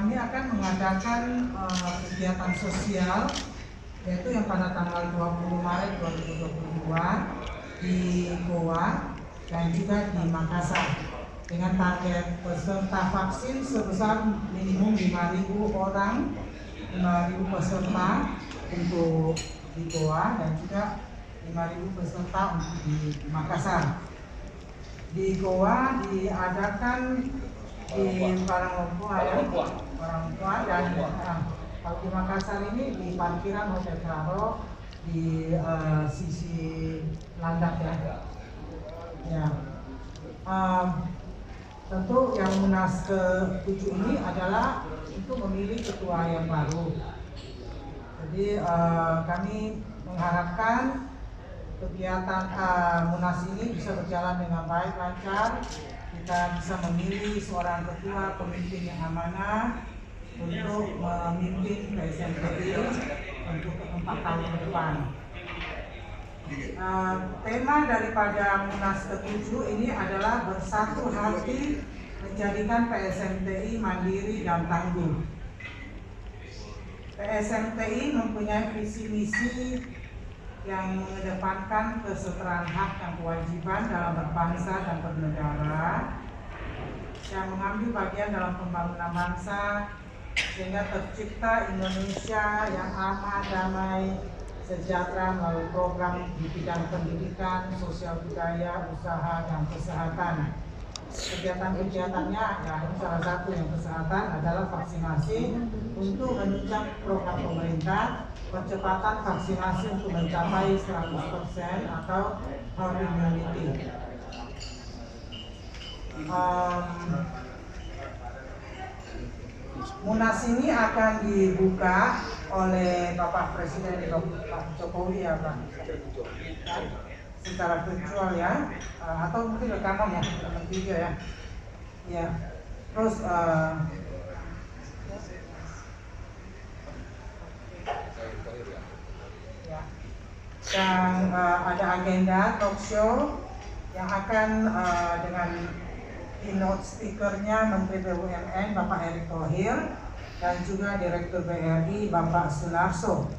kami akan mengadakan kegiatan sosial, yaitu yang pada tanggal 20 Maret 2022 di Goa dan juga di Makassar, dengan target peserta vaksin sebesar minimum 5.000 orang, 5.000 peserta untuk di Goa dan juga 5.000 peserta untuk di Makassar. Di Goa diadakan di Paranglompua dan kalau di Makassar ini di parkiran Hotel Claro di sisi Landak ya. Tentu yang Munas ke-7 ini adalah untuk memilih ketua yang baru. Jadi kami mengharapkan kegiatan Munas ini bisa berjalan dengan baik, lancar. Kita bisa memilih seorang ketua pemimpin yang amanah untuk memimpin PSMPI untuk 4 tahun ke depan. Tema daripada Munas ke-7 ini adalah bersatu hati menjadikan PSMPI mandiri dan tangguh. PSMPI mempunyai visi misi yang mengedepankan kesetaraan hak dan kewajiban dalam berbangsa dan bernegara, yang mengambil bagian dalam pembangunan bangsa sehingga tercipta Indonesia yang aman, damai, sejahtera melalui program di bidang pendidikan, sosial budaya, usaha, dan kesehatan. Kegiatan-kegiatannya ya salah satu yang kesehatan adalah vaksinasi untuk menunjang program pemerintah percepatan vaksinasi untuk mencapai 100% atau herd immunity. Munas ini akan dibuka oleh Bapak Presiden Pak Jokowi ya Pak, secara virtual ya, atau mungkin rekaman ya, rekaman video ya. Ya, terus dan ada agenda talk show yang akan dengan keynote speakernya Menteri BUMN Bapak Erick Thohir dan juga Direktur BRI Bapak Sunarso.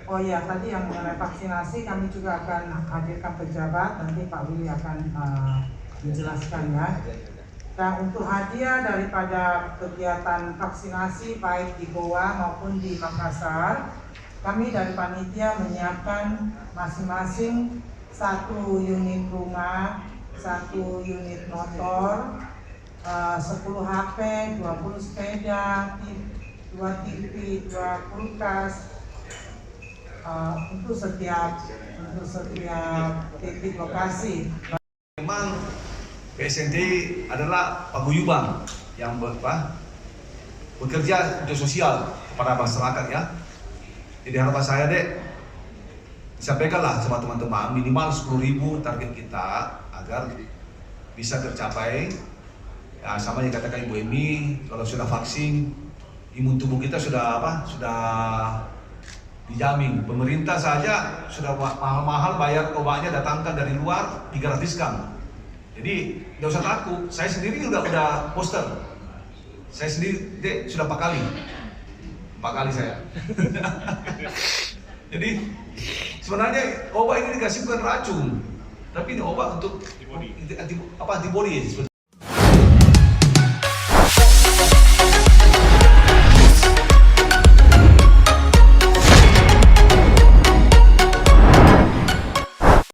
Oh ya, tadi yang mengenai vaksinasi kami juga akan hadirkan pejabat, nanti Pak Willy akan menjelaskan ya. Dan untuk hadiah daripada kegiatan vaksinasi baik di Goa maupun di Makassar, kami dari panitia menyiapkan masing-masing 1 unit rumah, 1 unit motor, 10 HP, 20 sepeda, 2 TV, 2 kulkas, untuk setiap titik lokasi. Memang PSMPI adalah paguyuban yang bekerja untuk sosial kepada masyarakat ya. Jadi harapan saya disampaikanlah sama teman-teman minimal 10.000 target kita agar bisa tercapai. Ya, sama yang katakan Ibu Emi, kalau sudah vaksin imun tubuh kita sudah dijamin. Pemerintah saja sudah mahal-mahal bayar obatnya datangkan dari luar 300 kan. Jadi tidak usah takut. Saya sendiri udah poster. Saya sendiri sudah 4 kali. 4 kali saya. Jadi sebenarnya obat ini dikasih bukan racun, tapi ini obat untuk antibody sebetulnya.